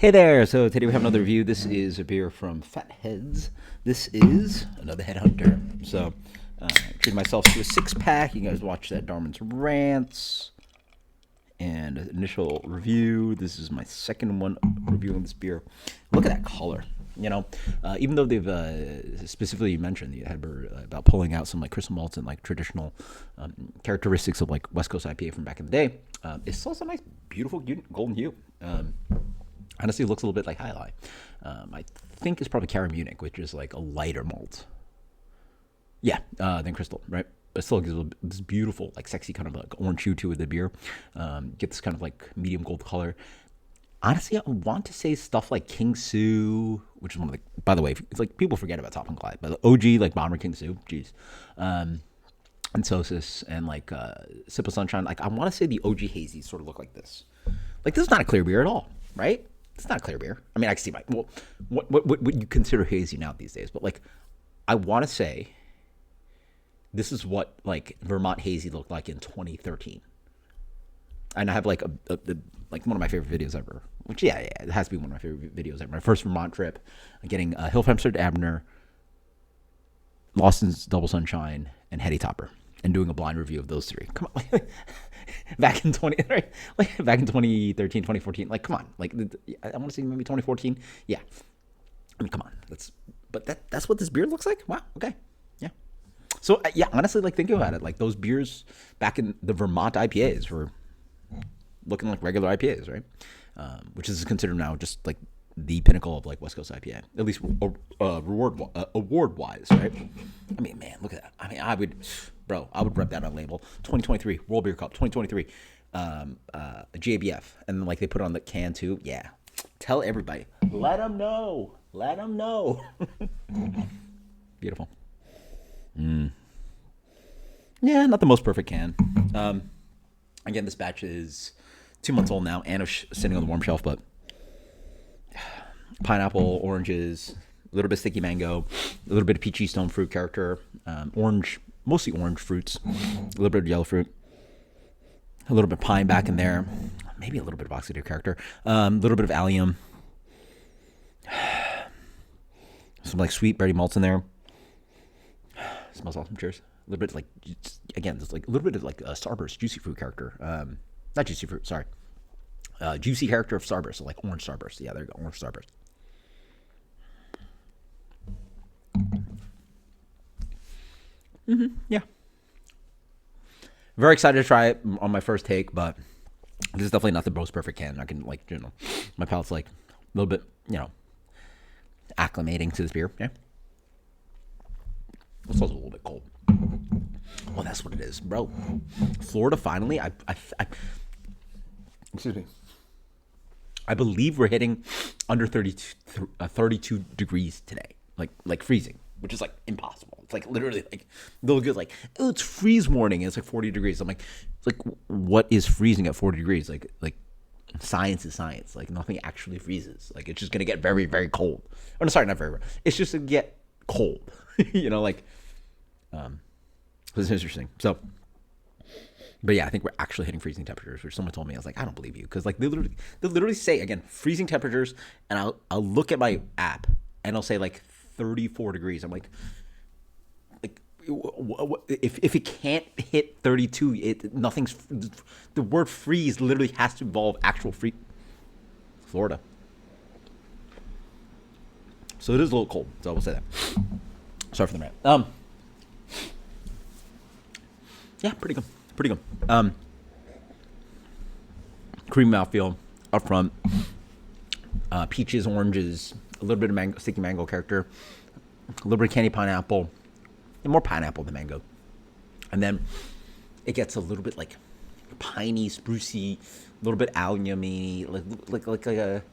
Hey there! So today we have another review. This is a beer from Fatheads. This is another Headhunter. So, treated myself to a 6-pack. You guys watch that Darwin's rants and initial review. This is my second one reviewing this beer. Look at that color. You know, even though they've specifically mentioned the Hedberg about pulling out some like crystal malts and like traditional characteristics of like West Coast IPA from back in the day, it still has a nice, beautiful golden hue. Honestly, it looks a little bit like High Lie. I think it's probably Cara Munich, which is like a lighter malt. Yeah, than Crystal, right? But still gives this beautiful, like sexy kind of like orange hue to the beer. Get this kind of like medium gold color. Honestly, I want to say stuff like King Sue, which is one of the, by the way, it's like people forget about Top and Clyde, but the OG like Bomber King Sue, jeez. And Sosis and like Sip of Sunshine. Like I want to say the OG hazy sort of look like this. Like this is not a clear beer at all, right? It's not a clear beer. I mean, I can see my, well, what you consider hazy now these days, but like, I want to say this is what like Vermont hazy looked like in 2013. And I have like like one of my favorite videos ever, which yeah, it has to be one of my favorite videos ever. My first Vermont trip, getting Hillfremster to Abner, Lawson's Double Sunshine, and Heady Topper, and doing a blind review of those three. Come on, back in 2013, 2014. Like, come on, like I want to say maybe 2014. Yeah, I mean, come on, that's what this beer looks like. Wow, okay, yeah. So yeah, honestly, like thinking about it, like those beers back in the Vermont IPAs were looking like regular IPAs, right? Which is considered now just like the pinnacle of like West Coast IPA, at least award wise, right? I mean, man, look at that. I mean, I would rep that on label. 2023 World Beer Cup, 2023 JBF, and then like they put it on the can too. Yeah, tell everybody, let them know, Beautiful. Yeah, not the most perfect can. Again, this batch is 2 months old now, and sitting on the warm shelf, but pineapple, oranges, a little bit of sticky mango, a little bit of peachy stone fruit character, orange, mostly orange fruits, a little bit of yellow fruit, a little bit of pine back in there, maybe a little bit of oxidative character, a little bit of allium, some like sweet berry malts in there. Smells awesome. Cheers. A little bit like, again, just like a little bit of like Starburst juicy fruit character. Not juicy fruit, sorry. Juicy character of Starburst, so like orange Starburst. Yeah, there you go, orange Starburst. Yeah. Very excited to try it on my first take, but this is definitely not the most perfect can. I can like, my palate's like a little bit, acclimating to this beer. Yeah. It's also a little bit cold. Well, that's what it is, bro. Florida finally. Excuse me. I believe we're hitting under 32 degrees today, like freezing, which is like impossible. It's like literally like they'll get like, oh, it's freeze warning. And it's like 40 degrees. I'm like, it's like what is freezing at 40 degrees? Like science is science. Like nothing actually freezes. Like it's just gonna get very, very cold. Oh no, sorry, not very. It's just gonna get cold. This is interesting. So, but yeah, I think we're actually hitting freezing temperatures, which someone told me. I was like, I don't believe you, because like they literally say again freezing temperatures, and I'll look at my app and I'll say like 34 degrees. I'm like if it can't hit 32, nothing's. The word freeze literally has to involve actual Florida. So it is a little cold. So I will say that. Sorry for the rant. Yeah, pretty good. Creamy mouthfeel up front. Peaches, oranges, a little bit of sticky mango character, a little bit of candy pineapple, and more pineapple than mango. And then it gets a little bit like piney, sprucey, a little bit allium-y, like a.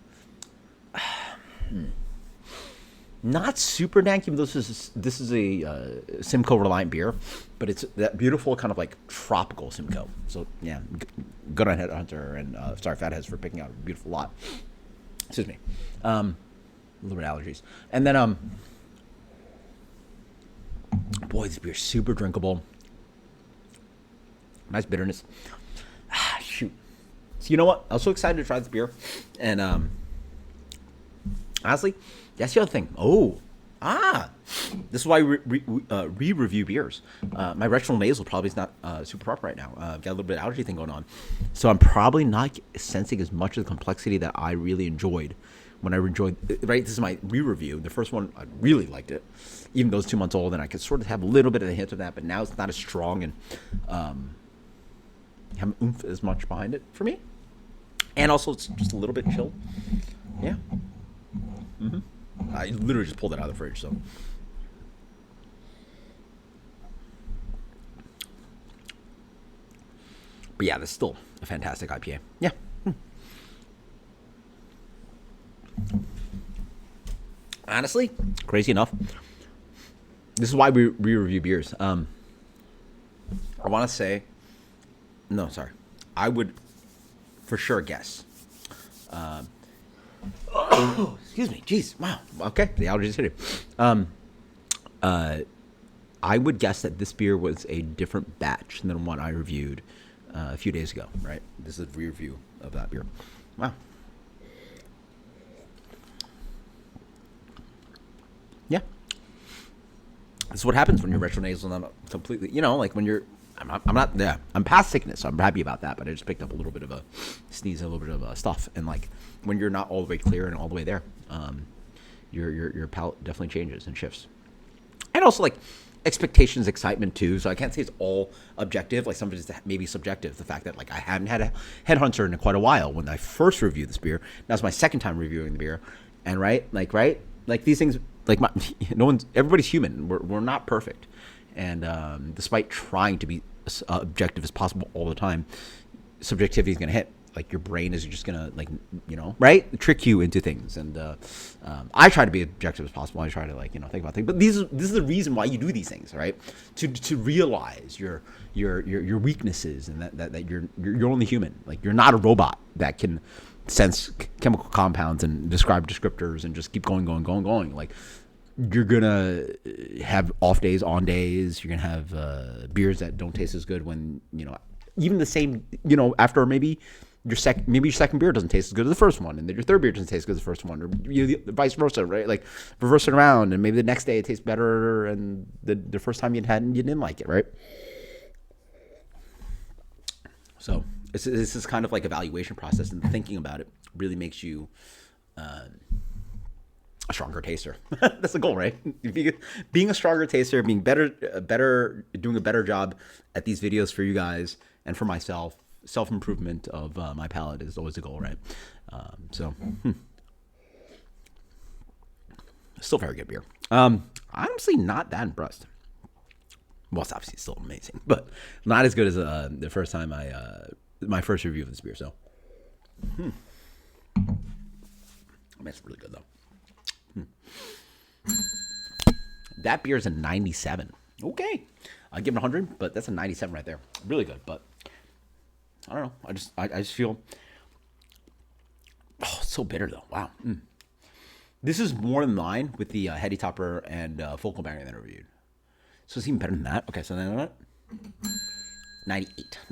Not super danky. This is a Simcoe reliant beer, but it's that beautiful kind of like tropical Simcoe. So yeah, good on Headhunter, and sorry Fatheads for picking out a beautiful lot. Excuse me, a little bit of allergies, and then boy, this beer's super drinkable. Nice bitterness. Shoot. So you know what? I was so excited to try this beer, and Honestly, that's the other thing. This is why we review beers. My rectal nasal probably is not super proper right now. Got a little bit of allergy thing going on, so I'm probably not sensing as much of the complexity that I really enjoyed when I enjoyed. Right, this is my re-review. The first one, I really liked it, even though it's 2 months old, and I could sort of have a little bit of a hint of that. But now it's not as strong and have oomph as much behind it for me, and also it's just a little bit chill. Yeah. I literally just pulled it out of the fridge, so. But yeah, this is still a fantastic IPA. Yeah. Honestly, crazy enough, this is why we review beers. I want to say, no, sorry. I would for sure guess. Excuse me. Jeez. Wow. Okay. The allergies hit it. I would guess that this beer was a different batch than one I reviewed a few days ago, right? This is a re-review of that beer. Wow. Yeah. This is what happens when you're retronasal and not completely, like when you're, I'm not, yeah, I'm past sickness, so I'm happy about that, but I just picked up a little bit of a sneeze, a little bit of stuff. And like when you're not all the way clear and all the way there, your palate definitely changes and shifts. And also like expectations, excitement too. So I can't say it's all objective. Like some of it's maybe subjective. The fact that like I haven't had a headhunter in quite a while. When I first reviewed this beer, that's my second time reviewing the beer. And right, like these things, like everybody's human. We're not perfect. And despite trying to be objective as possible all the time, subjectivity is going to hit. Like your brain is just going to right? Trick you into things. And I try to be objective as possible. I try to think about things. But this is the reason why you do these things, right? To realize your weaknesses and that you're only human. Like you're not a robot that can sense chemical compounds and describe descriptors and just keep going. Like you're gonna have off days, on days. You're gonna have beers that don't taste as good when even the same after maybe your second beer doesn't taste as good as the first one, and then your third beer doesn't taste as good as the first one, or vice versa, right? Like reverse it around, and maybe the next day it tastes better, and the first time you didn't like it, right? So this is kind of like evaluation process, and thinking about it really makes you a stronger taster. That's the goal, right? Being a stronger taster, being better, doing a better job at these videos for you guys and for myself. Self-improvement of my palate is always the goal, right? Still very good beer. Honestly, not that impressed. Well, it's obviously still amazing, but not as good as the first time my first review of this beer. So, it's really good though. That beer is a 97. Okay, I give it 100, but that's a 97 right there. Really good, but I don't know. I just feel it's so bitter though. Wow. This is more in line with the Heady Topper and Focal Banger that I reviewed. So it's even better than that. Okay, so then 98.